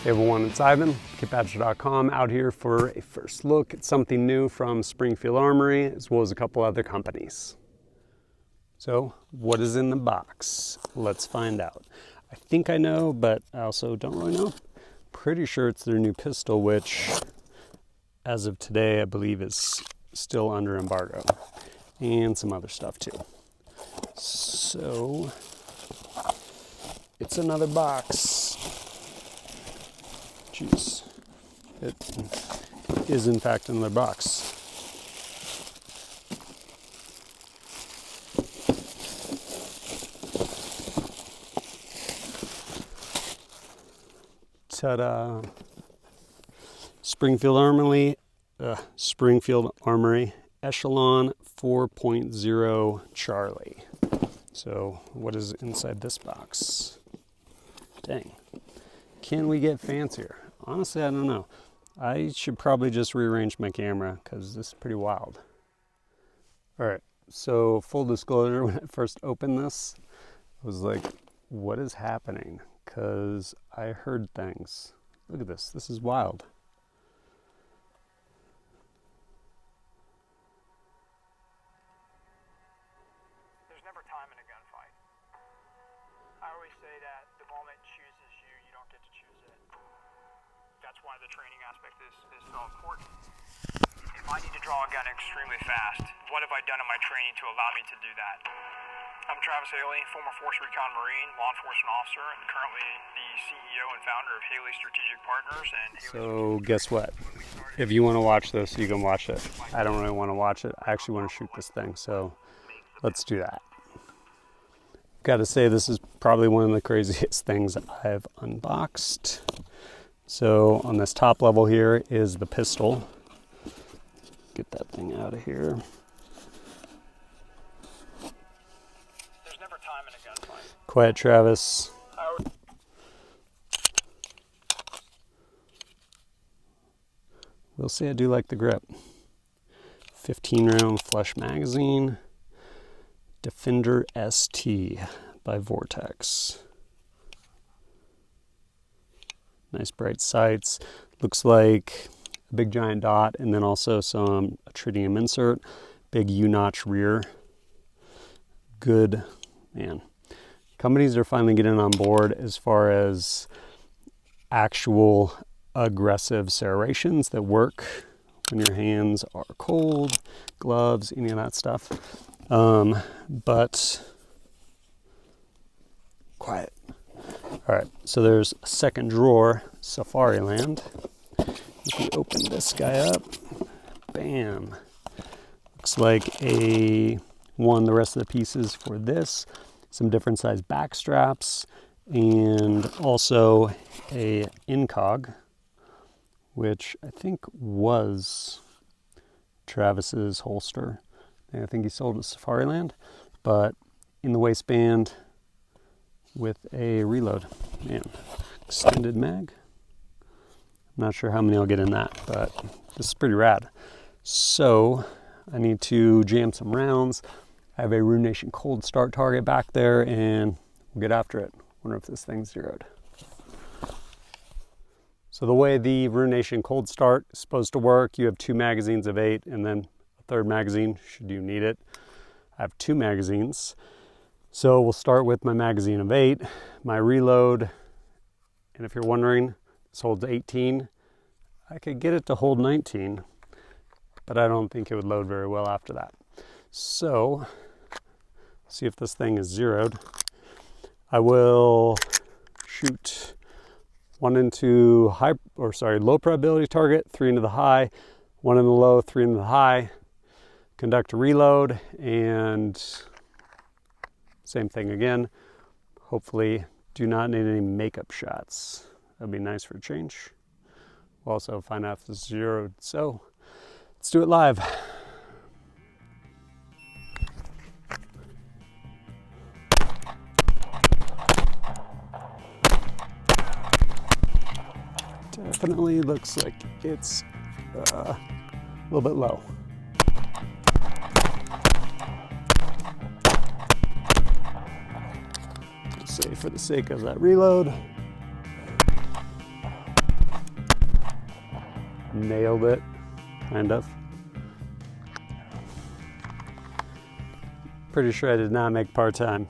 Hey everyone, it's Ivan, kitbadger.com, out here for a first look at something new from Springfield Armory, as well as a couple other companies. So, what is in the box? Let's find out. I think I know, but I also don't really know. Pretty sure it's their new pistol, which, as of today, I believe is still under embargo. And some other stuff too. So, it's another box. Jeez, it is in fact another box. Ta-da! Springfield Armory Echelon 4.0 Charlie. So, what is inside this box? Dang. Can we get fancier? Honestly, I don't know. I should probably just rearrange my camera because this is pretty wild. Alright, so full disclosure, when I first opened this, I was like, what is happening? Because I heard things. Look at this. This is wild. There's never time in a gunfight. I always say that the moment chooses you, you don't get to choose it. That's why the training aspect is so important. If I need to draw a gun extremely fast, what have I done in my training to allow me to do that? I'm Travis Haley, former Force Recon Marine, law enforcement officer, and currently the CEO and founder of Haley Strategic Partners. So guess what? If you want to watch this, you can watch it. I don't really want to watch it. I actually want to shoot this thing, so let's do that. Got to say, this is probably one of the craziest things I've unboxed. So on this top level here is the pistol. Get that thing out of here. There's never time in a gunfight. Quiet, Travis. We'll say I do like the grip. 15-round flush magazine. Defender ST by Vortex. Nice bright sights. Looks like a big giant dot, and then also some tritium insert. Big U-notch rear. Good, man. Companies are finally getting on board as far as actual aggressive serrations that work when your hands are cold, gloves, any of that stuff. But quiet. All right, so there's a second drawer, Safariland. If we open this guy up, bam. Looks like the rest of the pieces for this, some different size back straps, and also a Incog, which I think was Travis's holster. I think he sold it at Safariland, but in the waistband with a reload. Man, extended mag. I'm not sure how many I'll get in that, but this is pretty rad. So I need to jam some rounds. I have a Runenation cold start target back there, and we'll get after it. Wonder if this thing's zeroed. So the way the Runenation cold start is supposed to work, you have 2 magazines of 8, and then a third magazine should you need it. I have 2 magazines. So we'll start with my magazine of 8, my reload, and if you're wondering, this holds 18. I could get it to hold 19, but I don't think it would load very well after that. So, see if this thing is zeroed. I will shoot 1 into low probability target, 3 into the high, 1 in the low, 3 into the high, conduct a reload, and same thing again. Hopefully do not need any makeup shots. That'd be nice for a change. We'll also find out if it's zeroed. So let's do it live. Definitely looks like it's a little bit low. Say for the sake of that reload, nailed it, kind of. Pretty sure I did not make part-time.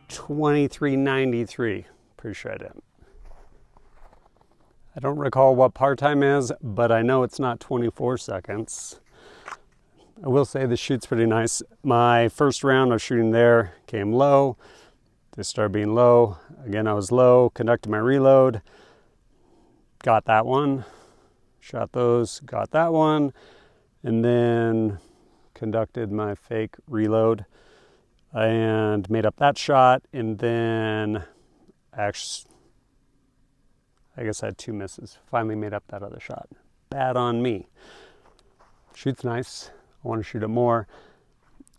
23.93, pretty sure I didn't. I don't recall what part-time is, but I know it's not 24 seconds. I will say the shoot's pretty nice. My first round of shooting there came low. They started being low. Again, I was low, conducted my reload. Got that one. Shot those, got that one. And then conducted my fake reload and made up that shot. And then actually, I guess I had 2 misses. Finally made up that other shot. Bad on me. Shoot's nice. I want to shoot it more.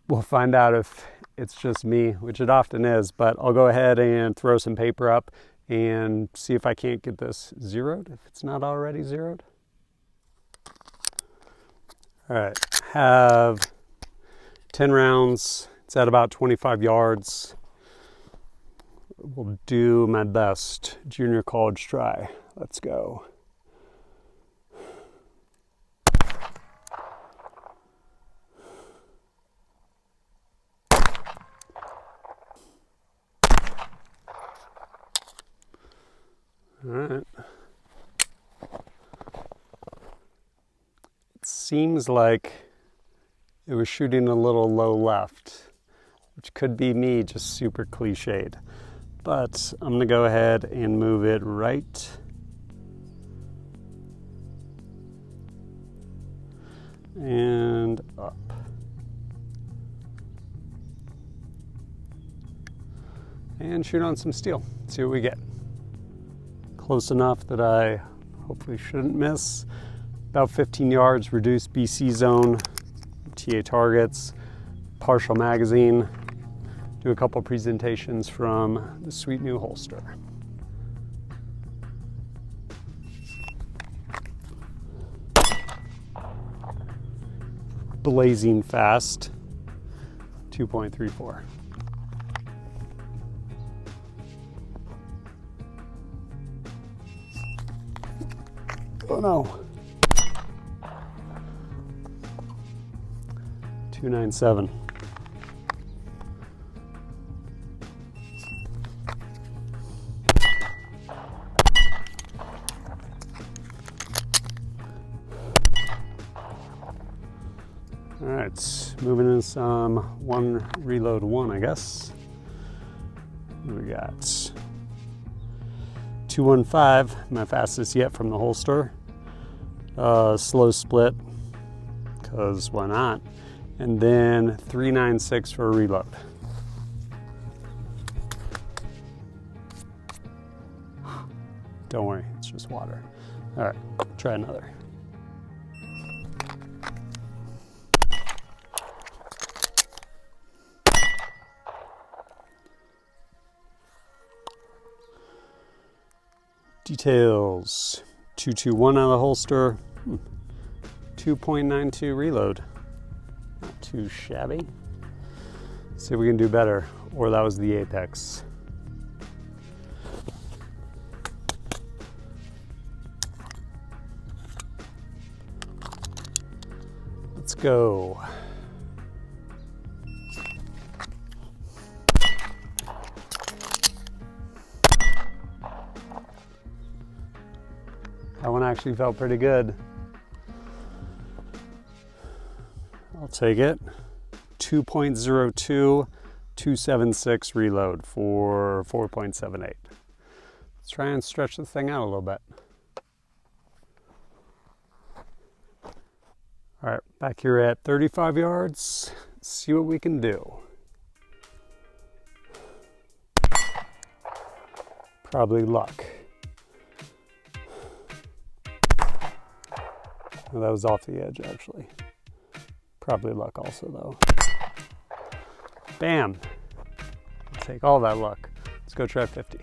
We'll find out if it's just me, which it often is, but I'll go ahead and throw some paper up and see if I can't get this zeroed, if it's not already zeroed. All right, have 10 rounds. It's at about 25 yards. We'll do my best junior college try. Let's go. All right. It seems like it was shooting a little low left, which could be me just super cliched. But I'm going to go ahead and move it right. And up. And shoot on some steel. See what we get. Close enough that I hopefully shouldn't miss. About 15 yards, reduced BC zone, TA targets, partial magazine. Do a couple presentations from the sweet new holster. Blazing fast, 2.34. Oh no. 297. All right, moving in some one reload one, I guess. What do we got? 215, my fastest yet from the holster. Slow split, because why not? And then 396 for a reload. Don't worry, it's just water. All right, try another. Details, 221 out of the holster, 2.92 reload. Not too shabby. See if we can do better, or that was the apex. Let's go. That one actually felt pretty good. I'll take it. 2.02, 276 reload for 4.78. Let's try and stretch this thing out a little bit. All right, back here at 35 yards. Let's see what we can do. Probably luck. Well, that was off the edge, actually. Probably luck also, though. Bam! I'll take all that luck. Let's go try 50.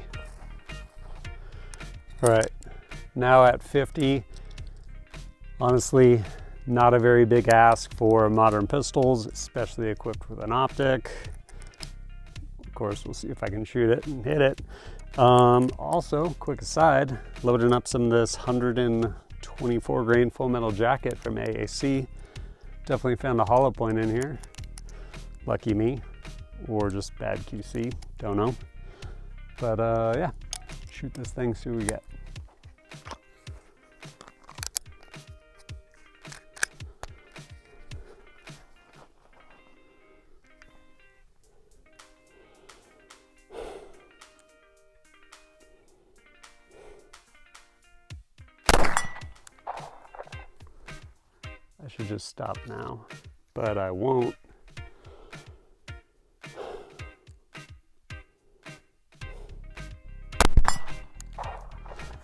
All right, now at 50. Honestly, not a very big ask for modern pistols, especially equipped with an optic. Of course, we'll see if I can shoot it and hit it. Also, quick aside, loading up some of this 120 24 grain full metal jacket from AAC. Definitely found a hollow point in here. Lucky me, or just bad QC, don't know. But yeah, shoot this thing, see what we get. I should just stop now, but I won't.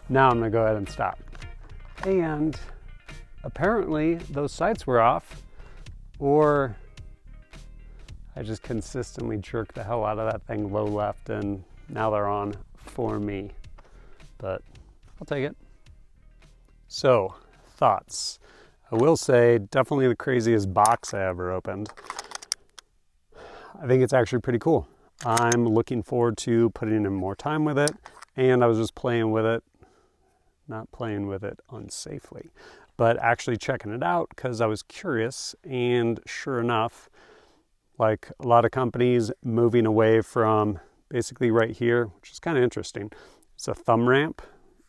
Now I'm gonna go ahead and stop. And apparently those sights were off, or I just consistently jerk the hell out of that thing low left, and now they're on for me. But I'll take it. So, thoughts. I will say, definitely the craziest box I ever opened. I think it's actually pretty cool. I'm looking forward to putting in more time with it, and I was just playing with it, not playing with it unsafely, but actually checking it out because I was curious, and sure enough, like a lot of companies moving away from basically right here, which is kind of interesting. It's a thumb ramp,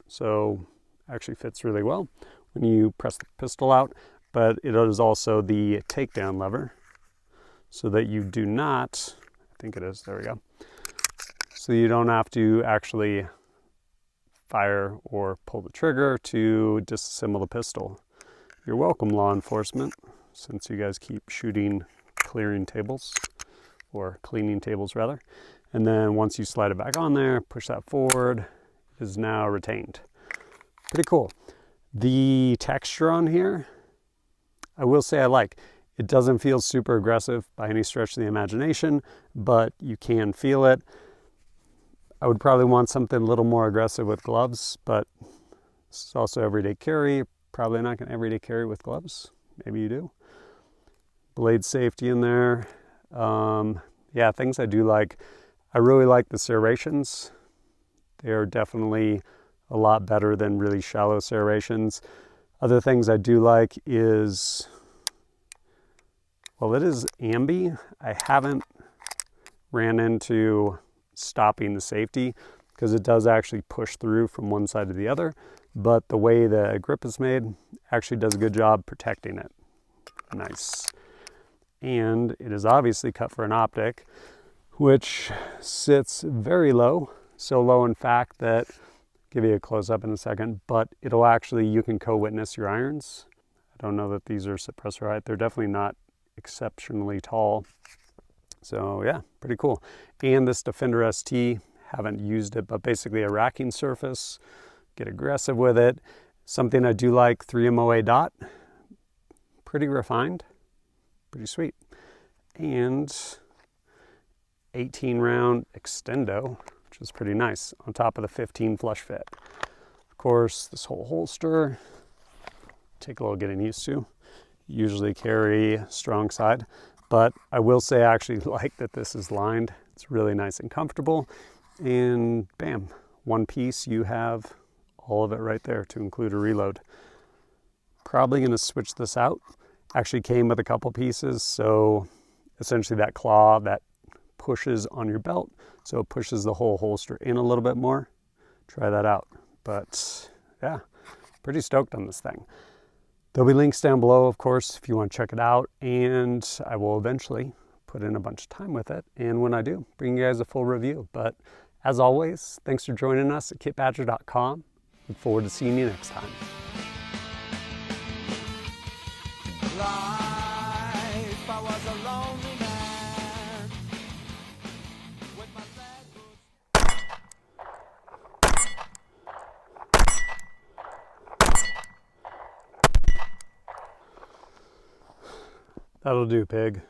so actually fits really well when you press the pistol out, but it is also the takedown lever so that you do not, I think it is, there we go. So you don't have to actually fire or pull the trigger to disassemble the pistol. You're welcome, law enforcement, since you guys keep shooting clearing tables, or cleaning tables rather. And then once you slide it back on there, push that forward, it is now retained. Pretty cool. The texture on here, I will say I like. It doesn't feel super aggressive by any stretch of the imagination, but you can feel it. I would probably want something a little more aggressive with gloves, but this is also everyday carry. Probably not gonna everyday carry with gloves. Maybe you do. Blade safety in there. Yeah, things I do like. I really like the serrations. They're definitely a lot better than really shallow serrations. Other things I do like is, well, it is ambi. I haven't ran into stopping the safety because it does actually push through from one side to the other, but the way the grip is made actually does a good job protecting it. Nice. And it is obviously cut for an optic, which sits very low. So low, in fact, that give you a close-up in a second, but it'll actually, you can co-witness your irons. I don't know that these are suppressor height. They're definitely not exceptionally tall. So yeah, pretty cool. And this Defender ST, haven't used it, but basically a racking surface. Get aggressive with it. Something I do like, 3MOA dot. Pretty refined, pretty sweet. And 18 round extendo, which is pretty nice, on top of the 15 flush fit. Of course, this whole holster, take a little getting used to. Usually carry strong side, but I will say I actually like that this is lined. It's really nice and comfortable. And bam, one piece, you have all of it right there to include a reload. Probably gonna switch this out. Actually came with a couple pieces, so essentially that claw that pushes on your belt, so it pushes the whole holster in a little bit more. Try that out. But yeah, pretty stoked on this thing. There'll be links down below, of course, if you want to check it out, and I will eventually put in a bunch of time with it, and when I do, bring you guys a full review. But as always, thanks for joining us at kitbadger.com. Look forward to seeing you next time. Life, I was a lonely man with my sad boots. That'll do, pig.